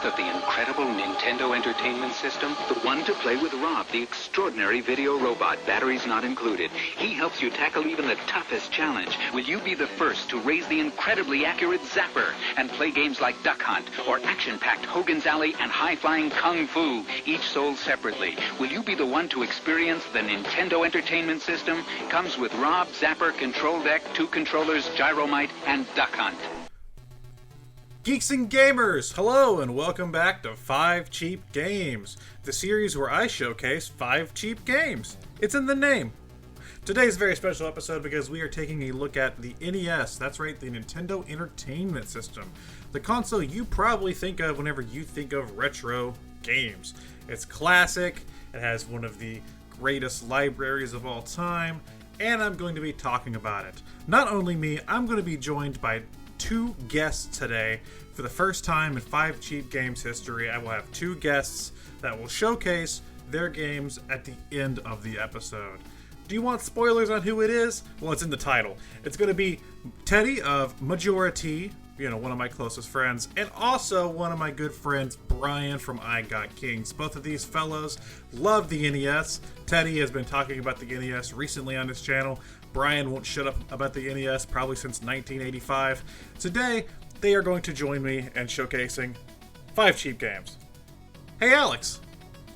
truest of the incredible Nintendo Entertainment System? The one to play with Rob, the extraordinary video robot, batteries not included. He helps you tackle even the toughest challenge. Will you be the first to raise the incredibly accurate Zapper and play games like Duck Hunt or action-packed Hogan's Alley and high-flying Kung Fu, each sold separately? Will you be the one to experience the Nintendo Entertainment System? Comes with Rob, Zapper, Control Deck, 2 controllers, Gyromite, and Duck Hunt. Geeks and gamers, hello and welcome back to 5 Cheap Games, the series where I showcase 5 cheap games. It's in the name. Today's a very special episode because we are taking a look at the NES, that's right, the Nintendo Entertainment System, the console you probably think of whenever you think of retro games. It's classic, it has one of the greatest libraries of all time, and I'm going to be talking about it. Not only me, I'm going to be joined by 2 guests today. For the first time in 5 Cheap Games history, I will have 2 guests that will showcase their games at the end of the episode. Do you want spoilers on who it is? Well, it's in the title. It's going to be Teddy of Majora, one of my closest friends, and also one of my good friends, Brian from IGotKings. Both of these fellows love the NES. Teddy has been talking about the NES recently on his channel. Brian won't shut up about the NES probably since 1985. Today, they are going to join me in showcasing 5 cheap games. Hey Alex,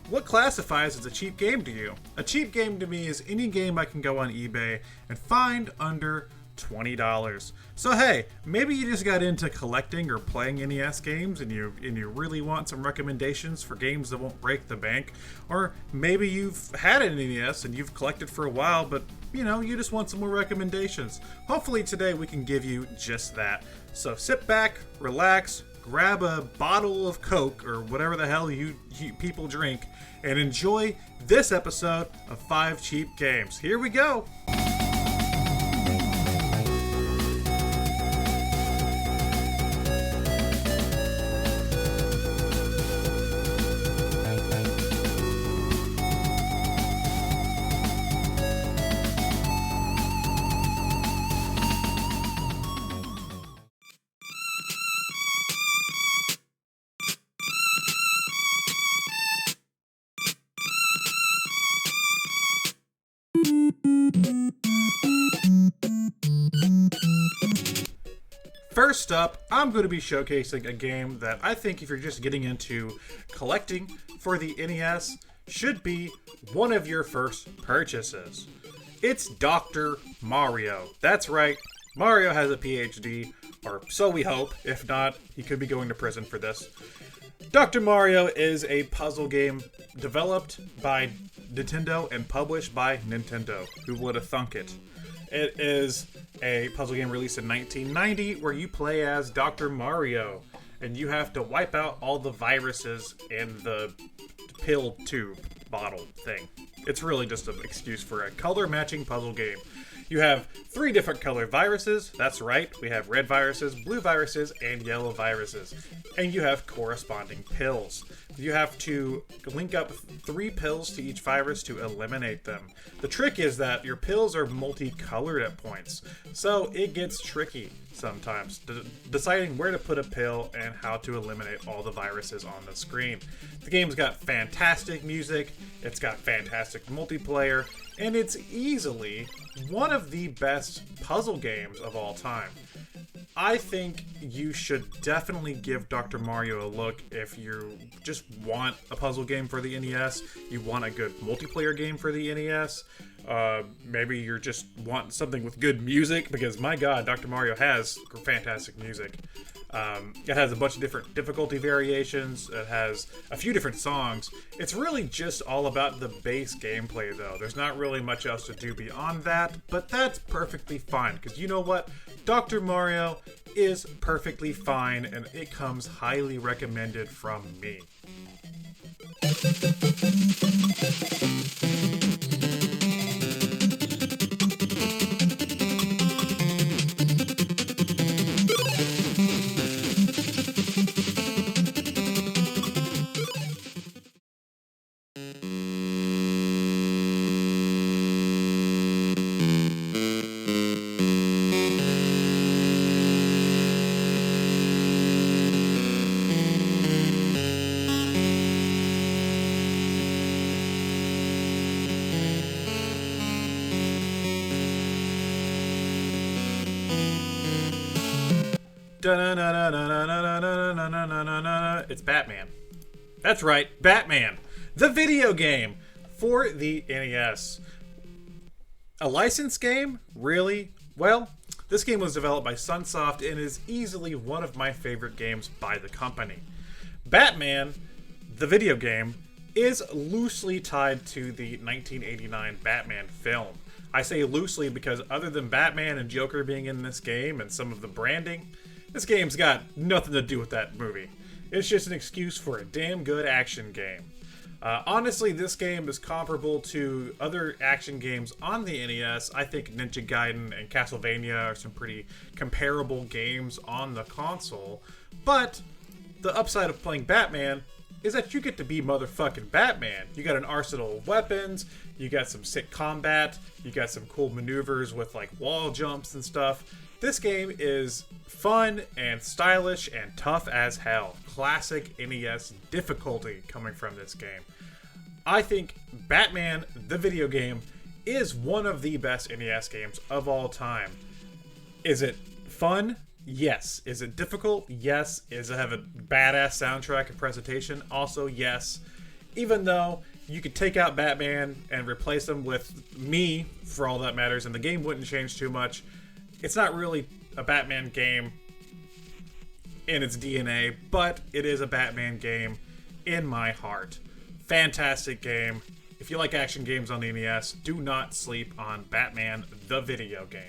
what classifies as a cheap game to you? A cheap game to me is any game I can go on eBay and find under $20. So hey, maybe you just got into collecting or playing NES games and you really want some recommendations for games that won't break the bank, or maybe you've had an NES and you've collected for a while, but you just want some more recommendations. Hopefully today we can give you just that. So sit back, relax, grab a bottle of Coke or whatever the hell you people drink, and enjoy this episode of 5 Cheap Games. Here we go. First up, I'm going to be showcasing a game that I think if you're just getting into collecting for the NES, should be one of your first purchases. It's Dr. Mario. That's right, Mario has a PhD, or so we hope. If not, he could be going to prison for this. Dr. Mario is a puzzle game developed by Nintendo and published by Nintendo. Who would have thunk it? It is a puzzle game released in 1990 where you play as Dr. Mario and you have to wipe out all the viruses in the pill tube bottle thing. It's really just an excuse for a color matching puzzle game. You have 3 different color viruses. That's right, we have red viruses, blue viruses, and yellow viruses. And you have corresponding pills. You have to link up 3 pills to each virus to eliminate them. The trick is that your pills are multicolored at points, so it gets tricky sometimes, deciding where to put a pill and how to eliminate all the viruses on the screen. The game's got fantastic music, it's got fantastic multiplayer, and it's easily one of the best puzzle games of all time. I think you should definitely give Dr. Mario a look if you just want a puzzle game for the NES, you want a good multiplayer game for the NES, maybe you just want something with good music, because my god, Dr. Mario has fantastic music. It has a bunch of different difficulty variations, it has a few different songs. It's really just all about the base gameplay though. There's not really much else to do beyond that, but that's perfectly fine, because you know what? Dr. Mario is perfectly fine, and it comes highly recommended from me. It's Batman. That's right, Batman, the video game for the NES. A licensed game? Really? Well, this game was developed by Sunsoft and is easily one of my favorite games by the company. Batman, the video game, is loosely tied to the 1989 Batman film. I say loosely because other than Batman and Joker being in this game and some of the branding, this game's got nothing to do with that movie. It's just an excuse for a damn good action game. Honestly, this game is comparable to other action games on the NES. I think Ninja Gaiden and Castlevania are some pretty comparable games on the console. But the upside of playing Batman is that you get to be motherfucking Batman. You got an arsenal of weapons, you got some sick combat, you got some cool maneuvers with like wall jumps and stuff. This game is fun and stylish and tough as hell. Classic NES difficulty coming from this game. I think Batman, the video game, is one of the best NES games of all time. Is it fun? Yes. Is it difficult? Yes. Does it have a badass soundtrack and presentation? Also, yes. Even though you could take out Batman and replace him with me, for all that matters, and the game wouldn't change too much, it's not really a Batman game in its DNA, but it is a Batman game in my heart. Fantastic game. If you like action games on the NES, do not sleep on Batman, the video game.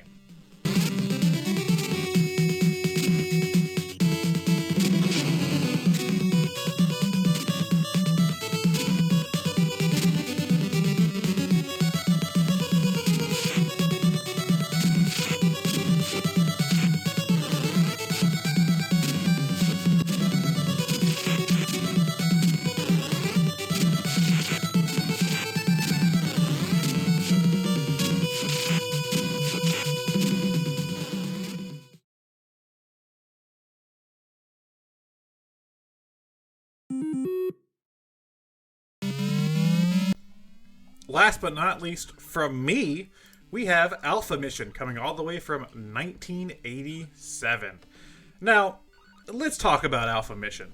Last but not least, from me, we have Alpha Mission, coming all the way from 1987. Now, let's talk about Alpha Mission.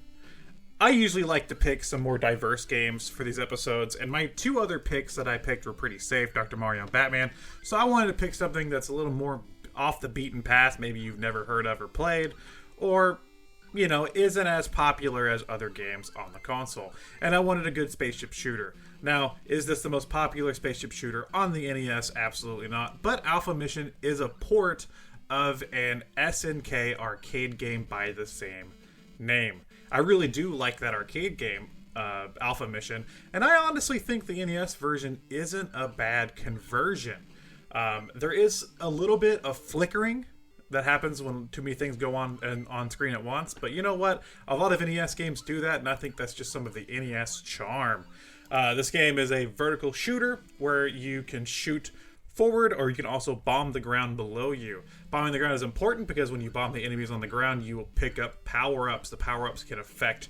I usually like to pick some more diverse games for these episodes, and my two other picks that I picked were pretty safe, Dr. Mario and Batman, so I wanted to pick something that's a little more off the beaten path, maybe you've never heard of or played, or, you know, isn't as popular as other games on the console. And I wanted a good spaceship shooter. Now, is this the most popular spaceship shooter on the NES? Absolutely not. But Alpha Mission is a port of an SNK arcade game by the same name. I really do like that arcade game, Alpha Mission, and I honestly think the NES version isn't a bad conversion. There is a little bit of flickering that happens when too many things go on screen at once, but you know what? A lot of NES games do that, and I think that's just some of the NES charm. This game is a vertical shooter where you can shoot forward, or you can also bomb the ground below you. Bombing the ground is important because when you bomb the enemies on the ground, you will pick up power-ups. The power-ups can affect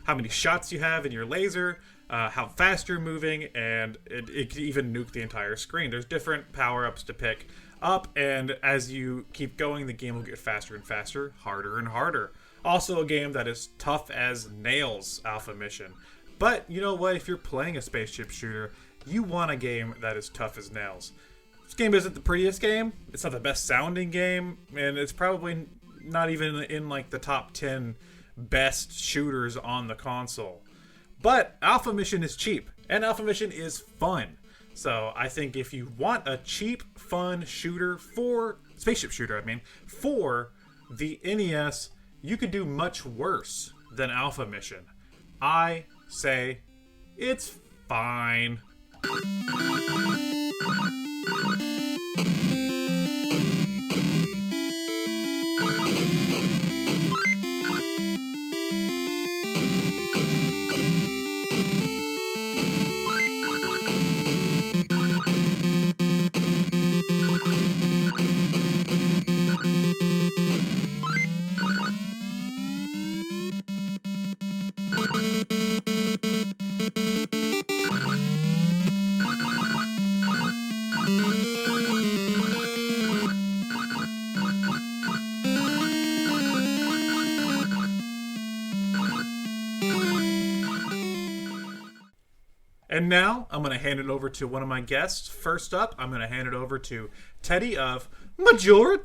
how many shots you have in your laser, how fast you're moving, and it can even nuke the entire screen. There's different power-ups to pick up, and as you keep going, the game will get faster and faster, harder and harder. Also a game that is tough as nails, Alpha Mission. But you know what? If you're playing a spaceship shooter, you want a game that is tough as nails. This game isn't the prettiest game. It's not the best sounding game, and it's probably not even in like the top 10 best shooters on the console. But Alpha Mission is cheap, and Alpha Mission is fun. So I think if you want a cheap, fun shooter spaceship shooter, for the NES, you could do much worse than Alpha Mission. I say it's fine. And now I'm going to hand it over to one of my guests. First up, I'm going to hand it over to Teddy of Majora.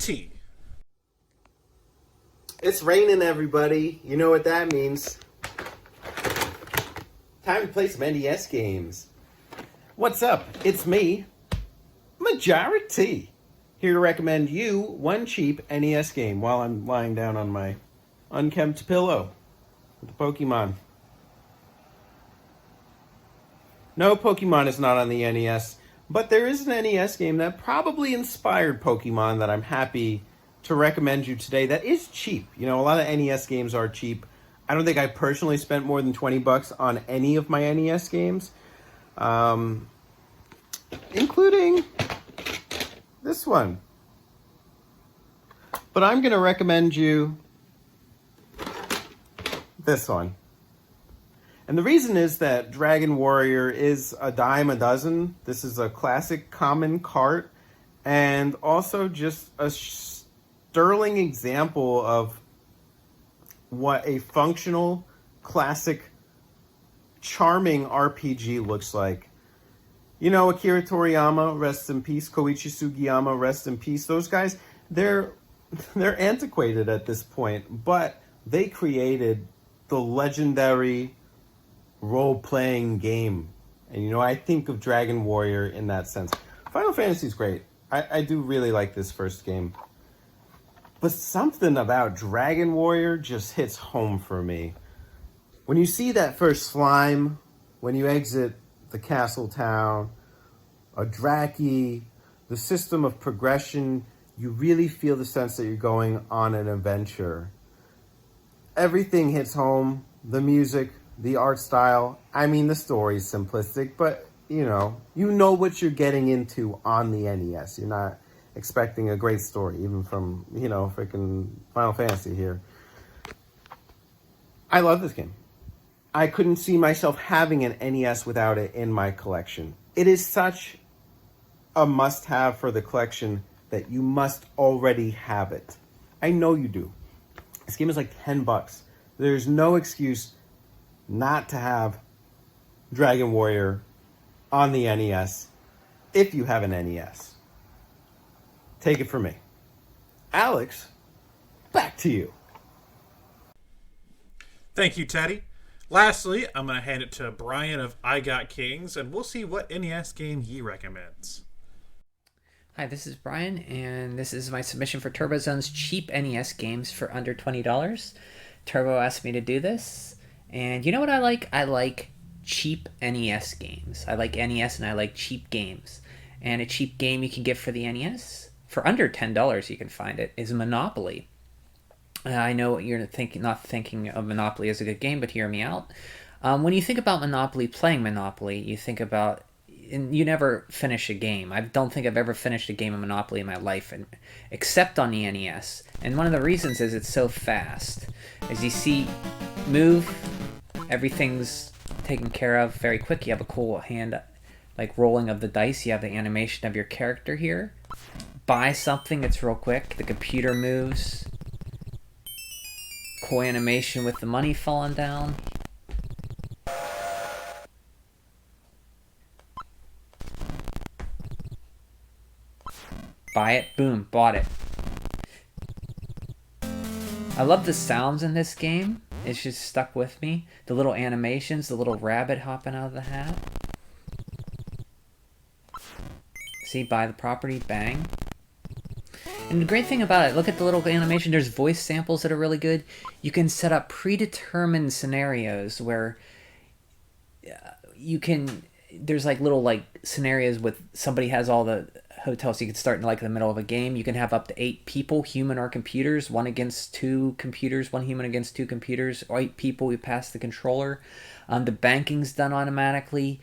It's raining, everybody. You know what that means. Time to play some NES games. What's up? It's me, Majora, here to recommend you one cheap NES game while I'm lying down on my unkempt pillow with the Pokemon. No, Pokemon is not on the NES, but there is an NES game that probably inspired Pokemon that I'm happy to recommend you today that is cheap. You know, a lot of NES games are cheap. I don't think I personally spent more than $20 on any of my NES games, including this one. But I'm going to recommend you this one. And the reason is that Dragon Warrior is a dime a dozen. This is a classic common cart and also just a sterling example of what a functional, classic, charming RPG looks like. You know, Akira Toriyama, rest in peace. Koichi Sugiyama, rest in peace. Those guys, they're antiquated at this point, but they created the legendary role-playing game. And, you know, I think of Dragon Warrior in that sense. Final Fantasy is great. I do really like this first game. But something about Dragon Warrior just hits home for me. When you see that first slime, when you exit the castle town, a Draki, the system of progression, you really feel the sense that you're going on an adventure. Everything hits home. The music, the art style. I mean, the story's simplistic, but, you know what you're getting into on the NES. You're not expecting a great story, even from, freaking Final Fantasy here. I love this game. I couldn't see myself having an NES without it in my collection. It is such a must-have for the collection that you must already have it. I know you do. This game is like $10. There's no excuse not to have Dragon Warrior on the NES if you have an NES. Take it from me. Alex, back to you. Thank you, Teddy. Lastly, I'm going to hand it to Brian of IGotKings, and we'll see what NES game he recommends. Hi, this is Brian, and this is my submission for TurboZone's cheap NES games for under $20. Turbo asked me to do this, and you know what I like? I like cheap NES games. I like NES, and I like cheap games. And a cheap game you can get for the NES, for under $10 you can find it, is Monopoly. I know you're not thinking of Monopoly as a good game, but hear me out. When you think about Monopoly, playing Monopoly, you think about, and you never finish a game. I don't think I've ever finished a game of Monopoly in my life, except on the NES. And one of the reasons is it's so fast. As you see, move, everything's taken care of very quick. You have a cool hand, like rolling of the dice. You have the animation of your character here. Buy something, it's real quick. The computer moves. Cool animation with the money falling down. Buy it, boom, bought it. I love the sounds in this game. It's just stuck with me. The little animations, the little rabbit hopping out of the hat. See, buy the property, bang. And the great thing about it, look at the little animation, there's voice samples that are really good. You can set up predetermined scenarios where there's like little scenarios with somebody has all the hotels. You can start in the middle of a game. You can have up to 8 people, human or computers, 1 against 2 computers, 1 human against 2 computers, 8 people, you pass the controller. The banking's done automatically.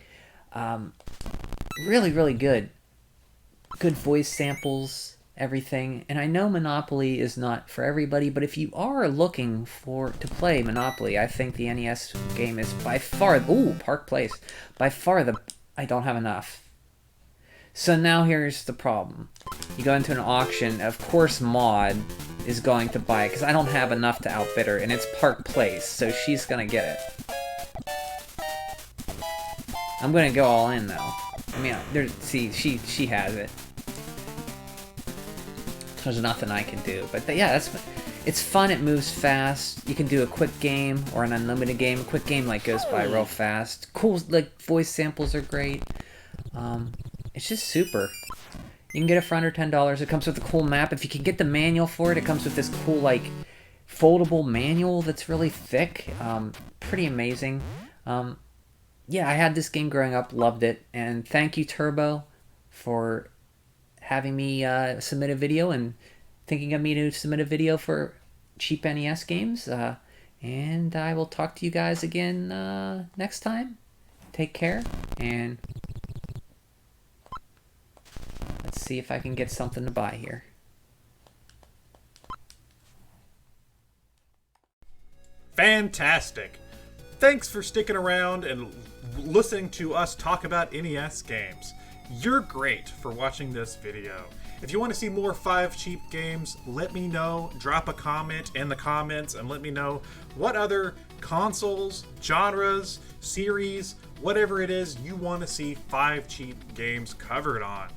Really, really good. Good voice samples. Everything. And I know Monopoly is not for everybody, but if you are looking to play Monopoly, I think the NES game is by far, Park Place, by far I don't have enough. So now here's the problem. You go into an auction, of course Maud is going to buy it, because I don't have enough to outbid her, and it's Park Place, so she's gonna get it. I'm gonna go all in though. I mean, see, she has it. There's nothing I can do, but yeah, it's fun. It moves fast. You can do a quick game or an unlimited game. A quick game like goes by real fast. Cool, like voice samples are great. It's just super. You can get it for under $10. It comes with a cool map. If you can get the manual for it, it comes with this cool like foldable manual that's really thick. Pretty amazing. Yeah, I had this game growing up, loved it, and thank you Turbo for having me submit a video and thinking of me to submit a video for cheap NES games. And I will talk to you guys again next time. Take care, and let's see if I can get something to buy here. Fantastic. Thanks for sticking around and listening to us talk about NES games. You're great for watching this video. If you want to see more 5 cheap games, let me know. Drop a comment in the comments and let me know what other consoles, genres, series, whatever it is you want to see 5 cheap games covered on.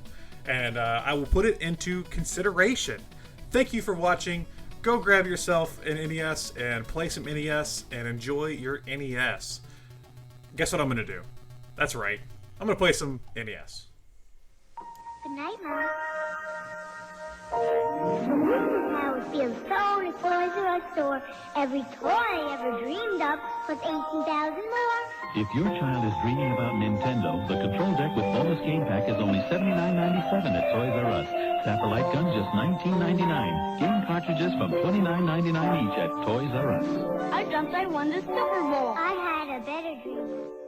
And I will put it into consideration. Thank you for watching. Go grab yourself an NES and play some NES and enjoy your NES. Guess what I'm going to do? That's right. I'm going to play some NES. Good night, Mom. Now it feels so to Toys R Us store. Every toy I ever dreamed of plus 18,000 more. If your child is dreaming about Nintendo, the control deck with bonus game pack is only $79.97 at Toys R Us. Sapper light guns just $19.99. Game cartridges from $29.99 each at Toys R Us. I dreamt I won the Super Bowl. I had a better dream.